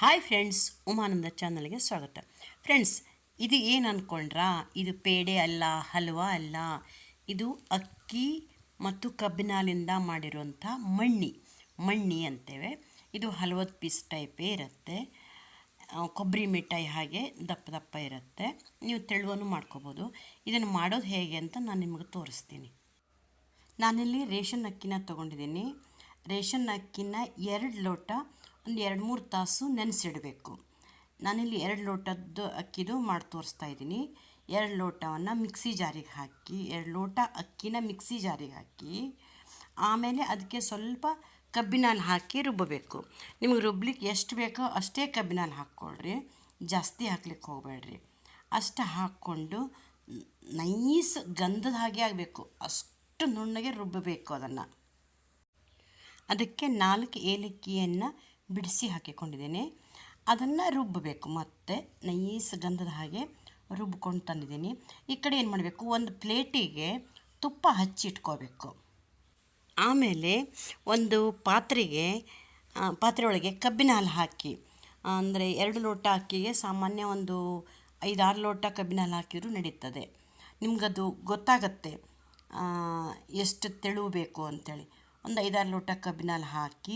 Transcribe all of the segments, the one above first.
Hi friends, Umananda ಚಾನಲ್ಗೆ ಸ್ವಾಗತ. Friends, ಇದು ಏನು ಅಂದ್ಕೊಂಡ್ರಾ? ಇದು ಪೇಡೆ ಅಲ್ಲ, ಹಲ್ವಾ ಅಲ್ಲ. ಇದು ಅಕ್ಕಿ ಮತ್ತು ಕಬ್ಬಿನಾಲಿಂದ ಮಾಡಿರುವಂಥ ಮಣ್ಣಿ ಅಂತೇವೆ. ಇದು ಹಲ್ವದ ಪೀಸ್ ಟೈಪೇ ಇರುತ್ತೆ. ಕೊಬ್ಬರಿ ಮಿಠಾಯಿ ಹಾಗೆ ದಪ್ಪ ದಪ್ಪ ಇರುತ್ತೆ. ನೀವು ತೆಳುವನ್ನು ಮಾಡ್ಕೋಬೋದು. ಇದನ್ನು ಮಾಡೋದು ಹೇಗೆ ಅಂತ ನಾನು ನಿಮಗೆ ತೋರಿಸ್ತೀನಿ. ನಾನಿಲ್ಲಿ ರೇಷನ್ ಅಕ್ಕಿನ ತೊಗೊಂಡಿದ್ದೀನಿ. ರೇಷನ್ ಅಕ್ಕಿನ 2 ಲೋಟ ಒಂದು 2-3 ತಾಸು ನೆನೆಸಿಡಬೇಕು. ನಾನಿಲ್ಲಿ 2 ಲೋಟದ್ದು ಅಕ್ಕಿದು ಮಾಡಿ ತೋರಿಸ್ತಾ ಇದ್ದೀನಿ. 2 ಲೋಟವನ್ನು ಮಿಕ್ಸಿ ಜಾರಿಗೆ ಹಾಕಿ, 2 ಲೋಟ ಅಕ್ಕಿನ ಮಿಕ್ಸಿ ಜಾರಿಗೆ ಹಾಕಿ, ಆಮೇಲೆ ಅದಕ್ಕೆ ಸ್ವಲ್ಪ ಕಬ್ಬಿನ ಹಾಲು ಹಾಕಿ ರುಬ್ಬಬೇಕು. ನಿಮಗೆ ರುಬ್ಲಿಕ್ಕೆ ಎಷ್ಟು ಬೇಕೋ ಅಷ್ಟೇ ಕಬ್ಬಿನ ಹಾಲು ಹಾಕ್ಕೊಳ್ರಿ, ಜಾಸ್ತಿ ಹಾಕ್ಲಿಕ್ಕೆ ಹೋಗಬೇಡ್ರಿ. ಅಷ್ಟು ಹಾಕ್ಕೊಂಡು ನೈಸ್ ಗಂಧದ ಹಾಗೆ ಆಗಬೇಕು, ಅಷ್ಟು ನುಣ್ಣಗೆ ರುಬ್ಬಬೇಕು. ಅದಕ್ಕೆ 4 ಏಲಕ್ಕಿಯನ್ನು ಬಿಡಿಸಿ ಹಾಕಿಕೊಂಡಿದ್ದೇನೆ. ಅದನ್ನು ರುಬ್ಬಬೇಕು. ಮತ್ತು ನೈಸ್ ಗಂಧದ ಹಾಗೆ ರುಬ್ಕೊಂಡು ತಂದಿದ್ದೀನಿ. ಈ ಕಡೆ ಏನು ಮಾಡಬೇಕು, ಒಂದು ಪ್ಲೇಟಿಗೆ ತುಪ್ಪ ಹಚ್ಚಿಟ್ಕೋಬೇಕು. ಆಮೇಲೆ ಒಂದು ಪಾತ್ರೆ ಒಳಗೆ ಕಬ್ಬಿನ ಹಾಲು ಹಾಕಿ, ಅಂದರೆ 2 ಲೋಟ ಅಕ್ಕಿಗೆ ಸಾಮಾನ್ಯ ಒಂದು 5-6 ಲೋಟ ಕಬ್ಬಿನ ಹಾಲು ಹಾಕಿದರೂ ನಡೀತದೆ. ನಿಮಗದು ಗೊತ್ತಾಗತ್ತೆ ಎಷ್ಟು ತೆಳು ಬೇಕು ಅಂಥೇಳಿ. ಒಂದು 5-6 ಲೋಟ ಕಬ್ಬಿನ ಹಾಲು ಹಾಕಿ,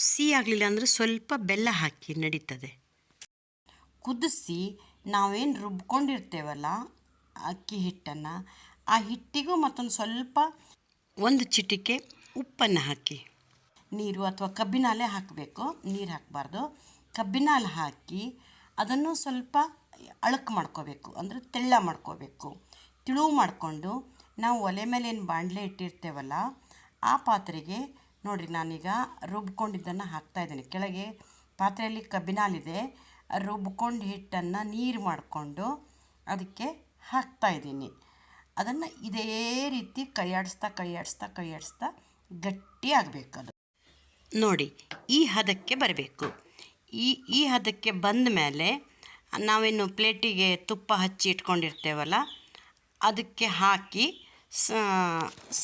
ಸಿಹಿ ಆಗಲಿಲ್ಲ ಅಂದರೆ ಸ್ವಲ್ಪ ಬೆಲ್ಲ ಹಾಕಿ ನಡೀತದೆ. ಕುದಿಸಿ ನಾವೇನು ರುಬ್ಕೊಂಡಿರ್ತೇವಲ್ಲ ಅಕ್ಕಿ ಹಿಟ್ಟನ್ನು, ಆ ಹಿಟ್ಟಿಗೂ ಮತ್ತೊಂದು ಸ್ವಲ್ಪ ಒಂದು ಚಿಟಿಕೆ ಉಪ್ಪನ್ನು ಹಾಕಿ, ನೀರು ಅಥವಾ ಕಬ್ಬಿನ ಹಾಲೇ ಹಾಕಬೇಕು, ನೀರು ಹಾಕಬಾರ್ದು. ಕಬ್ಬಿನ ಹಾಲು ಹಾಕಿ ಅದನ್ನು ಸ್ವಲ್ಪ ಅಳಕು ಮಾಡ್ಕೋಬೇಕು, ಅಂದರೆ ತೆಳ್ಳ ಮಾಡ್ಕೋಬೇಕು. ತಿಳುವು ಮಾಡಿಕೊಂಡು ನಾವು ಒಲೆ ಮೇಲೆ ಏನು ಬಾಣಲೆ ಇಟ್ಟಿರ್ತೇವಲ್ಲ ಆ ಪಾತ್ರೆಗೆ ನೋಡಿರಿ, ನಾನೀಗ ರುಬ್ಕೊಂಡಿದ್ದನ್ನು ಹಾಕ್ತಾಯಿದ್ದೀನಿ. ಕೆಳಗೆ ಪಾತ್ರೆಯಲ್ಲಿ ಕಬ್ಬಿನ ಹಾಲಿದೆ, ರುಬ್ಕೊಂಡು ಹಿಟ್ಟನ್ನು ನೀರು ಮಾಡಿಕೊಂಡು ಅದಕ್ಕೆ ಹಾಕ್ತಾಯಿದ್ದೀನಿ. ಅದನ್ನು ಇದೇ ರೀತಿ ಕೈಯಾಡಿಸ್ತಾ ಗಟ್ಟಿ ಆಗಬೇಕು. ಅದು ನೋಡಿ, ಈ ಹದಕ್ಕೆ ಬರಬೇಕು. ಈ ಹದಕ್ಕೆ ಬಂದ ಮೇಲೆ ನಾವೇನು ಪ್ಲೇಟಿಗೆ ತುಪ್ಪ ಹಚ್ಚಿ ಇಟ್ಕೊಂಡಿರ್ತೇವಲ್ಲ ಅದಕ್ಕೆ ಹಾಕಿ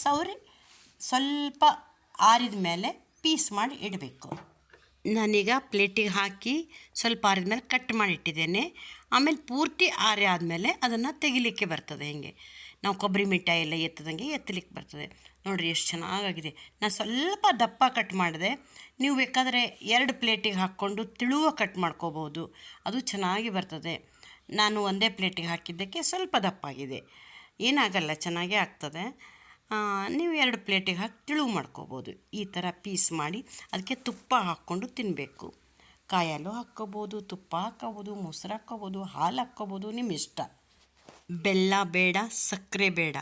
ಸೌರಿ ಸ್ವಲ್ಪ ಆರಿದ ಮೇಲೆ ಪೀಸ್ ಮಾಡಿ ಇಡಬೇಕು. ನಾನೀಗ ಪ್ಲೇಟಿಗೆ ಹಾಕಿ ಸ್ವಲ್ಪ ಆರಿದ ಮೇಲೆ ಕಟ್ ಮಾಡಿ ಇಟ್ಟಿದ್ದೇನೆ. ಆಮೇಲೆ ಪೂರ್ತಿ ಆರಿ ಆದಮೇಲೆ ಅದನ್ನು ತೆಗಿಲಿಕ್ಕೆ ಬರ್ತದೆ. ಹಿಂಗೆ ನಾವು ಕೊಬ್ಬರಿ ಮಿಠಾಯಿ ಎಲ್ಲ ಎತ್ತದಂಗೆ ಎತ್ತಲಿಕ್ಕೆ ಬರ್ತದೆ. ನೋಡಿರಿ ಎಷ್ಟು ಚೆನ್ನಾಗಾಗಿದೆ. ನಾನು ಸ್ವಲ್ಪ ದಪ್ಪ ಕಟ್ ಮಾಡಿದೆ. ನೀವು ಬೇಕಾದರೆ 2 ಪ್ಲೇಟಿಗೆ ಹಾಕ್ಕೊಂಡು ತಿಳುವ ಕಟ್ ಮಾಡ್ಕೋಬೋದು, ಅದು ಚೆನ್ನಾಗಿ ಬರ್ತದೆ. ನಾನು ಒಂದೇ ಪ್ಲೇಟಿಗೆ ಹಾಕಿದ್ದಕ್ಕೆ ಸ್ವಲ್ಪ ದಪ್ಪಾಗಿದೆ. ಏನಾಗಲ್ಲ, ಚೆನ್ನಾಗೇ ಆಗ್ತದೆ. ನೀವು 2 ಪ್ಲೇಟಿಗೆ ಹಾಕಿ ತಿಳುವು ಮಾಡ್ಕೋಬೋದು. ಈ ಥರ ಪೀಸ್ ಮಾಡಿ ಅದಕ್ಕೆ ತುಪ್ಪ ಹಾಕ್ಕೊಂಡು ತಿನ್ನಬೇಕು. ಕಾಯಿ ಹಾಲು ಹಾಕ್ಕೋಬೋದು, ತುಪ್ಪ ಹಾಕ್ಕೋಬೋದು, ಮೊಸರು ಹಾಕ್ಕೋಬೋದು, ಹಾಲು ಹಾಕ್ಕೋಬೋದು, ನಿಮ್ಮ ಇಷ್ಟ. ಬೆಲ್ಲ ಬೇಡ, ಸಕ್ಕರೆ ಬೇಡ,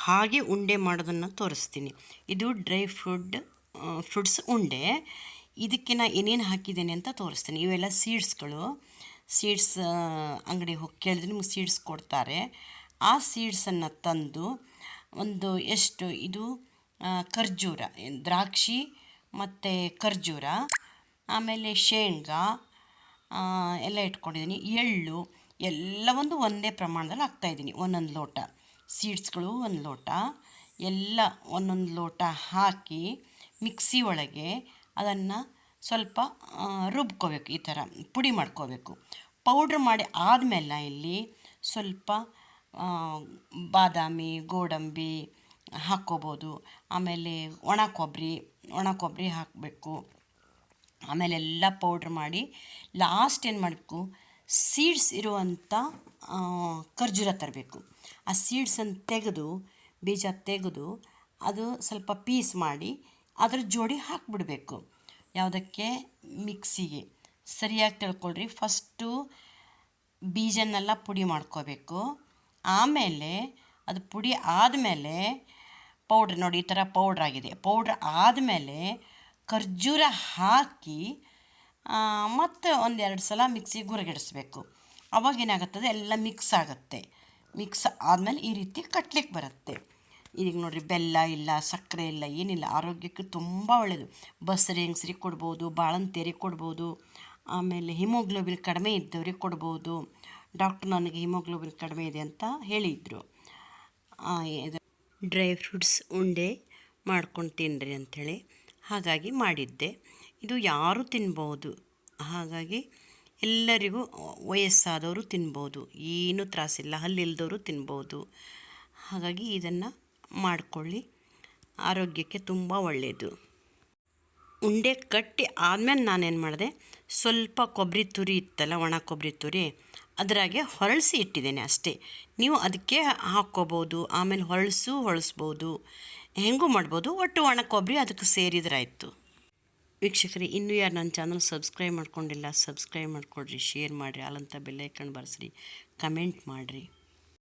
ಹಾಗೆ ಉಂಡೆ ಮಾಡೋದನ್ನು ತೋರಿಸ್ತೀನಿ. ಇದು ಡ್ರೈ ಫ್ರೂಟ್ಸ್ ಉಂಡೆ. ಇದಕ್ಕೆ ನಾನು ಏನೇನು ಹಾಕಿದ್ದೇನೆ ಅಂತ ತೋರಿಸ್ತೀನಿ. ಇವೆಲ್ಲ ಸೀಡ್ಸ್ ಅಂಗಡಿ ಹೋಗಿ ಕೇಳಿದ್ರೆ ನಿಮ್ಗೆ ಸೀಡ್ಸ್ ಕೊಡ್ತಾರೆ. ಆ ಸೀಡ್ಸನ್ನು ತಂದು ಒಂದು ಎಷ್ಟು ಇದು ಖರ್ಜೂರ, ದ್ರಾಕ್ಷಿ ಮತ್ತು ಖರ್ಜೂರ, ಆಮೇಲೆ ಶೇಂಗಾ ಎಲ್ಲ ಇಟ್ಕೊಂಡಿದ್ದೀನಿ. ಎಳ್ಳು ಎಲ್ಲವೊಂದು ಒಂದೇ ಪ್ರಮಾಣದಲ್ಲಿ ಹಾಕ್ತಾಯಿದ್ದೀನಿ. 1 ಲೋಟ ಸೀಡ್ಸ್ಗಳು, 1 ಲೋಟ ಎಲ್ಲ 1 ಲೋಟ ಹಾಕಿ ಮಿಕ್ಸಿ ಒಳಗೆ ಅದನ್ನು ಸ್ವಲ್ಪ ರುಬ್ಕೋಬೇಕು. ಈ ಥರ ಪುಡಿ ಮಾಡ್ಕೋಬೇಕು. ಪೌಡ್ರ್ ಮಾಡಿ ಆದಮೇಲೆ ಇಲ್ಲಿ ಸ್ವಲ್ಪ ಬಾದಾಮಿ, ಗೋಡಂಬಿ ಹಾಕ್ಕೋಬೋದು. ಆಮೇಲೆ ಒಣ ಕೊಬ್ಬರಿ ಹಾಕಬೇಕು. ಆಮೇಲೆ ಎಲ್ಲ ಪೌಡ್ರ್ ಮಾಡಿ ಲಾಸ್ಟ್ ಏನು ಮಾಡಬೇಕು, ಸೀಡ್ಸ್ ಇರುವಂಥ ಖರ್ಜೂರ ತರಬೇಕು. ಆ ಸೀಡ್ಸನ್ನು ತೆಗೆದು, ಬೀಜ ತೆಗೆದು ಅದು ಸ್ವಲ್ಪ ಪೀಸ್ ಮಾಡಿ ಅದ್ರ ಜೋಡಿ ಹಾಕಿಬಿಡಬೇಕು. ಯಾವುದಕ್ಕೆ, ಮಿಕ್ಸಿಗೆ. ಸರಿಯಾಗಿ ತಿಳ್ಕೊಳ್ರಿ. ಫಸ್ಟು ಬೀಜನ್ನೆಲ್ಲ ಪುಡಿ ಮಾಡ್ಕೋಬೇಕು. ಆಮೇಲೆ ಅದು ಪುಡಿ ಆದಮೇಲೆ ಪೌಡ್ರ್ ನೋಡಿ, ಈ ಥರ ಪೌಡ್ರ್ ಆಗಿದೆ. ಪೌಡ್ರ್ ಆದಮೇಲೆ ಖರ್ಜೂರ ಹಾಕಿ ಮತ್ತು 1-2 ಸಲ ಮಿಕ್ಸಿಗೆ ಗುರಗಿಡಿಸ್ಬೇಕು. ಅವಾಗೇನಾಗುತ್ತದೆ, ಎಲ್ಲ ಮಿಕ್ಸ್ ಆಗುತ್ತೆ. ಮಿಕ್ಸ್ ಆದಮೇಲೆ ಈ ರೀತಿ ಕಟ್ಲಿಕ್ಕೆ ಬರುತ್ತೆ. ಈಗ ನೋಡಿರಿ, ಬೆಲ್ಲ ಇಲ್ಲ, ಸಕ್ಕರೆ ಇಲ್ಲ, ಏನಿಲ್ಲ. ಆರೋಗ್ಯಕ್ಕೆ ತುಂಬ ಒಳ್ಳೆಯದು. ಬಸರಿ ಹೆಂಗಸ್ರಿಗೆ ಕೊಡ್ಬೋದು, ಬಾಳಂತಿಯರಿಗೆ ಕೊಡ್ಬೋದು, ಆಮೇಲೆ ಹಿಮೋಗ್ಲೋಬಿನ್ ಕಡಿಮೆ ಇದ್ದವ್ರಿಗೆ ಕೊಡ್ಬೋದು. ಡಾಕ್ಟ್ರು ನನಗೆ ಹಿಮೋಗ್ಲೋಬಿನ್ ಕಡಿಮೆ ಇದೆ ಅಂತ ಹೇಳಿದರು. ಡ್ರೈ ಫ್ರೂಟ್ಸ್ ಉಂಡೆ ಮಾಡ್ಕೊಂಡು ತಿನ್ನಿರಿ ಅಂಥೇಳಿ ಹಾಗಾಗಿ ಮಾಡಿದ್ದೆ. ಇದು ಯಾರು ತಿನ್ಬೋದು, ಹಾಗಾಗಿ ಎಲ್ಲರಿಗೂ ವಯಸ್ಸಾದವರು ತಿನ್ಬೋದು, ಏನೂ ತ್ರಾಸಿಲ್ಲ, ಹಲ್ಲಿಲ್ದವರು ತಿನ್ಬೋದು. ಹಾಗಾಗಿ ಇದನ್ನು ಮಾಡಿಕೊಳ್ಳಿ, ಆರೋಗ್ಯಕ್ಕೆ ತುಂಬ ಒಳ್ಳೆಯದು. ಉಂಡೆ ಕಟ್ಟಿ ಆದಮೇಲೆ ನಾನೇನು ಮಾಡಿದೆ, ಸ್ವಲ್ಪ ಕೊಬ್ಬರಿ ತುರಿ ಇತ್ತಲ್ಲ, ಒಣ ಕೊಬ್ಬರಿ ತುರಿ, ಅದರಾಗೆ ಹೊರಳಿಸಿ ಇಟ್ಟಿದ್ದೇನೆ ಅಷ್ಟೇ. ನೀವು ಅದಕ್ಕೆ ಹಾಕ್ಕೋಬೋದು, ಆಮೇಲೆ ಹೊಳಿಸ್ಬೋದು, ಹೆಂಗೂ ಮಾಡ್ಬೋದು. ಒಟ್ಟು ಒಣ ಕೊಬ್ಬರಿ ಅದಕ್ಕೆ ಸೇರಿದ್ರಾಯ್ತು. ವೀಕ್ಷಕರೇ, ಇನ್ನೂ ಯಾರು ನನ್ನ ಚಾನಲ್ ಸಬ್ಸ್ಕ್ರೈಬ್ ಮಾಡ್ಕೊಂಡಿಲ್ಲ, ಸಬ್ಸ್ಕ್ರೈಬ್ ಮಾಡ್ಕೊಳ್ರಿ, ಶೇರ್ ಮಾಡಿರಿ, ಅಲ್ಲಂತ ಬೆಲ್ಲೈಕನ್ ಬರ್ಸ್ರಿ, ಕಮೆಂಟ್ ಮಾಡಿರಿ.